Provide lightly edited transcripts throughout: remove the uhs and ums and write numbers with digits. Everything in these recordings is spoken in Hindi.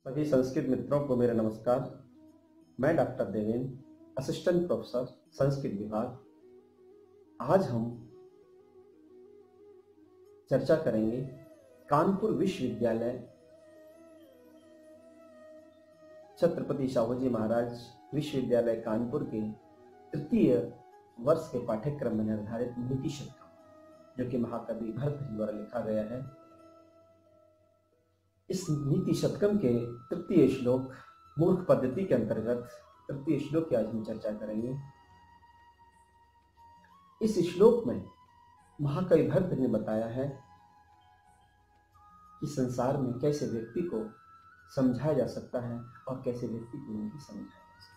सभी संस्कृत मित्रों को मेरा नमस्कार। मैं doctor Devendra, assistant professor Sanskrit विभाग। आज हम चर्चा करेंगे कानपुर विश्वविद्यालय छत्रपति शाहूजी महाराज विश्वविद्यालय कानपुर के तृतीय वर्ष के पाठ्यक्रम में निर्धारित नीति शतकम, जो कि महाकवि भरत द्वारा लिखा गया है। इस नीति शतकम के तृतीय श्लोक मूर्ख पद्धति के अंतर्गत तृतीय श्लोक की आज हम चर्चा करेंगे। इस श्लोक में महाकवि भरत ने बताया है कि संसार में कैसे व्यक्ति को समझाया जा सकता है और कैसे व्यक्ति को नहीं समझाया जा सकता।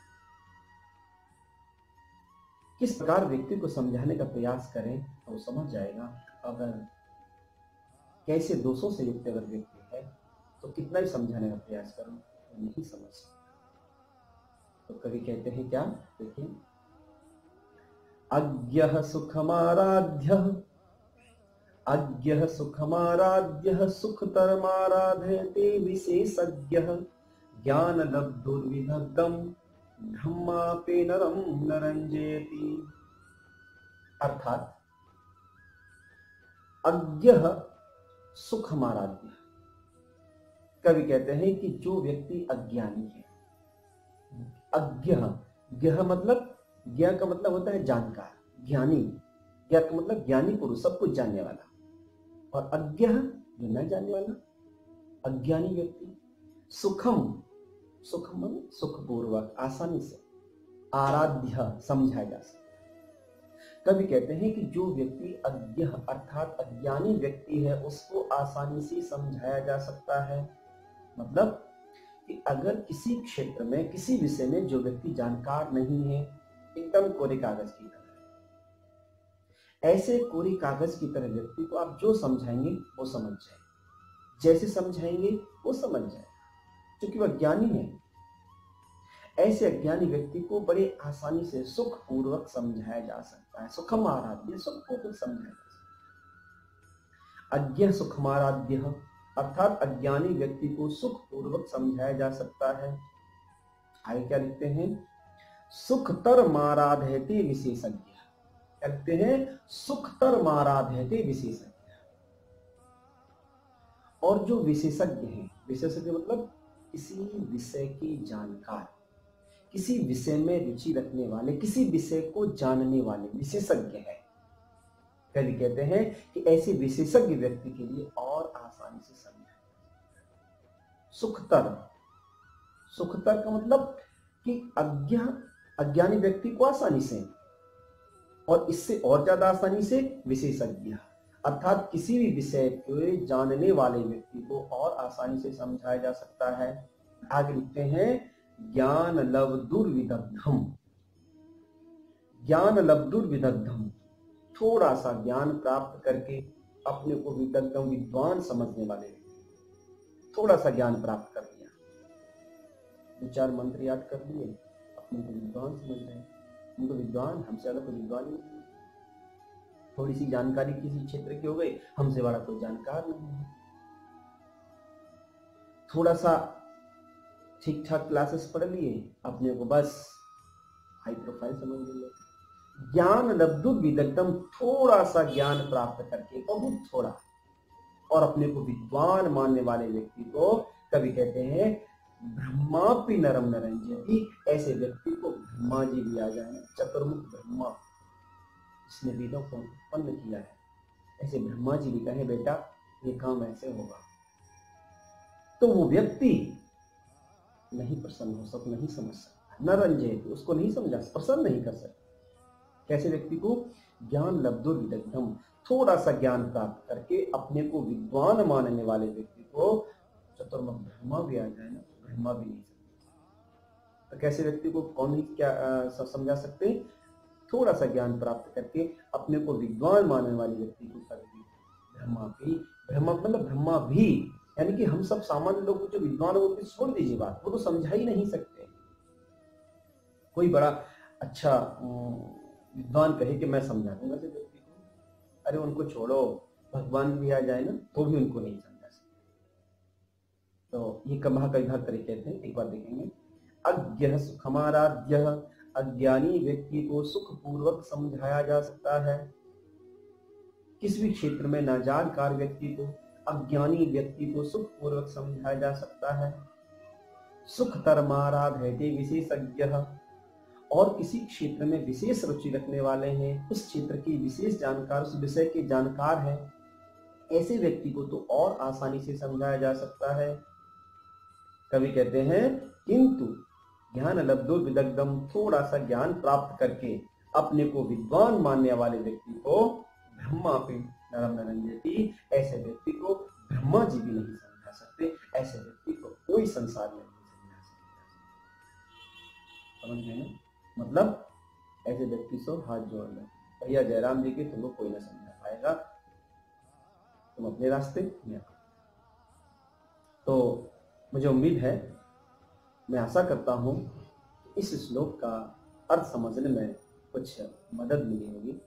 किस प्रकार व्यक्ति को समझाने का प्रयास करें तो वो समझ जाएगा। अगर कैसे दोषों से युक्त अगर व्यक्ति है तो कितना भी समझाने का प्रयास करो तो नहीं समझ सकता। तो कवि कहते हैं क्या, देखिए, अज्ञः सुखमाराध्यः सुखतरमाराधयते विशेषज्ञः ज्ञानलब्धुर्विदग्धं ब्रह्मापि नरं न रंजयति। अर्थात अज्ञः सुखमाराध्यः, कवि कहते हैं कि जो व्यक्ति अज्ञानी है, अज्ञः, ज्ञः मतलब, ज्ञ का मतलब होता है जानकार, ज्ञानी, ज्ञ का मतलब ज्ञानी पुरुष, सब कुछ जानने वाला, और अज्ञः जो न जानने वाला, अज्ञानी व्यक्ति। सुखम, सुखम मतलब सुखपूर्वक, आसानी से, आराध्य समझाया जा सकता है। कवि कहते हैं कि जो व्यक्ति अज्ञ अर्थात अज्ञानी व्यक्ति है उसको आसानी से समझाया जा सकता है। मतलब कि अगर किसी क्षेत्र में, किसी विषय में जो व्यक्ति जानकार नहीं है, एकदम कोरे कागज की तरह, ऐसे कोरे कागज की तरह व्यक्ति को आप जो समझाएंगे वो समझ जाएगा, जैसे समझाएंगे वो समझ जाएगा, क्योंकि वह ज्ञानी है। ऐसे अज्ञानी व्यक्ति को बड़े आसानी से सुख पूर्वक समझाया जा सकता है। सुखम आराध्य, सुख पूर्वक समझाया जा सकता है। अज्ञ सुखमाराध्य अर्थात अज्ञानी व्यक्ति को सुख पूर्वक समझाया जा सकता है। आगे क्या लिखते हैं, सुखतर माराधयते विशेषज्ञ, क्या लिखते हैं, सुखतर माराधयते विशेषज्ञ। और जो विशेषज्ञ हैं, विशेषज्ञ मतलब किसी विषय की जानकार, किसी विषय में रुचि रखने वाले, किसी विषय को जानने वाले विशेषज्ञ है। कवि कहते हैं कि ऐसे विशेषज्ञ व्यक्ति के लिए और आसानी से समझाया। सुखतर, सुखतर का मतलब कि अज्ञानी व्यक्ति को आसानी से, और इससे और ज्यादा आसानी से विशेषज्ञ अर्थात किसी भी विषय को जानने वाले व्यक्ति को और आसानी से समझाया जा सकता है। आगे लिखते हैं, ज्ञान लब्धुर्विदग्धम, ज्ञान लब्धुर्विदग्धम, थोड़ा सा ज्ञान प्राप्त करके अपने को विदग्धम विद्वान समझने वाले व्यक्ति, थोड़ा सा ज्ञान प्राप्त कर लिया, दो चार मंत्र याद कर लिए, अपने को विद्वान समझ रहे, उनको विद्वान, हमसे ज्यादा कोई विद्वान नहीं। थोड़ी सी जानकारी किसी क्षेत्र की हो गई, हमसे बड़ा कोई जानकार नहीं है। थोड़ा सा ठीक ठाक क्लासेस पढ़ लिए, अपने को बस हाई प्रोफाइल समझ लिए। ज्ञान लब्धु विदग्धम, थोड़ा सा ज्ञान प्राप्त करके, बहुत थोड़ा, और अपने को विद्वान मानने वाले व्यक्ति को कवि कहते हैं ब्रह्मापि नरम न रंजयति। ऐसे व्यक्ति को ब्रह्मा जी भी आ जाए, चतुर्मुख ब्रह्मा, जिसने वेदों को उत्पन्न किया है, ऐसे ब्रह्मा जी भी कहे बेटा ये काम ऐसे होगा, तो वो व्यक्ति नहीं प्रसन्न हो सकता, नहीं समझ सकता, न रंजयति, उसको नहीं समझा, प्रसन्न नहीं कर सकता। कैसे व्यक्ति को, ज्ञान लब्धुर विदग्धम, थोड़ा सा ज्ञान प्राप्त करके अपने को विद्वान मानने वाले व्यक्ति को चतुर्मुख ब्रह्मा भी आ जाए ना, ब्रह्मा भी नहीं समझा। तो कैसे व्यक्ति को कौन ही क्या समझा सकते हैं, थोड़ा सा ज्ञान प्राप्त करके अपने को विद्वान मानने वाले व्यक्ति को कभी ब्रह्मा भी, ब्रह्मा मतलब ब्रह्मा भी, यानी कि हम सब सामान्य लोग जो विद्वान हो वो छोड़ दीजिए बात, वो तो समझा ही नहीं सकते। कोई बड़ा अच्छा विद्वान कहे कि मैं समझा दूंगा व्यक्ति को, अरे उनको छोड़ो, भगवान भी आ जाए ना तो भी उनको नहीं समझा सकते। तो ये महाकविभाग तरीके थे, एक बार देखेंगे। अज्ञः सुखमाराध्यः, अज्ञानी व्यक्ति को सुख पूर्वक समझाया जा सकता है। किस भी क्षेत्र में नाजानकार व्यक्ति को, अज्ञानी व्यक्ति को सुख पूर्वक समझाया जा सकता है। सुखतरमाराधयते विशेषज्ञः, और किसी क्षेत्र में विशेष रुचि रखने वाले हैं, उस क्षेत्र की विशेष जानकार, उस विषय के जानकार हैं, ऐसे व्यक्ति को तो और आसानी से समझाया जा सकता है। कवि कहते हैं किंतु ज्ञान लब्धो विदग्धम, थोड़ा सा ज्ञान प्राप्त करके अपने को विद्वान मानने वाले व्यक्ति को ब्रह्मापि नरम नरंजति, ऐसे व्यक्ति को ब्रह्मा जी भी नहीं समझा सकते, ऐसे व्यक्ति को कोई संसार में नहीं समझा सकता। समझ गए ना? मतलब ऐसे व्यक्ति से हाथ जोड़ लो, भैया जयराम जी की तुमको कोई ना समझा पाएगा, तुम अपने रास्ते में आओ। तो मुझे उम्मीद है, मैं आशा करता हूं इस श्लोक का अर्थ समझने में कुछ मदद मिली होगी।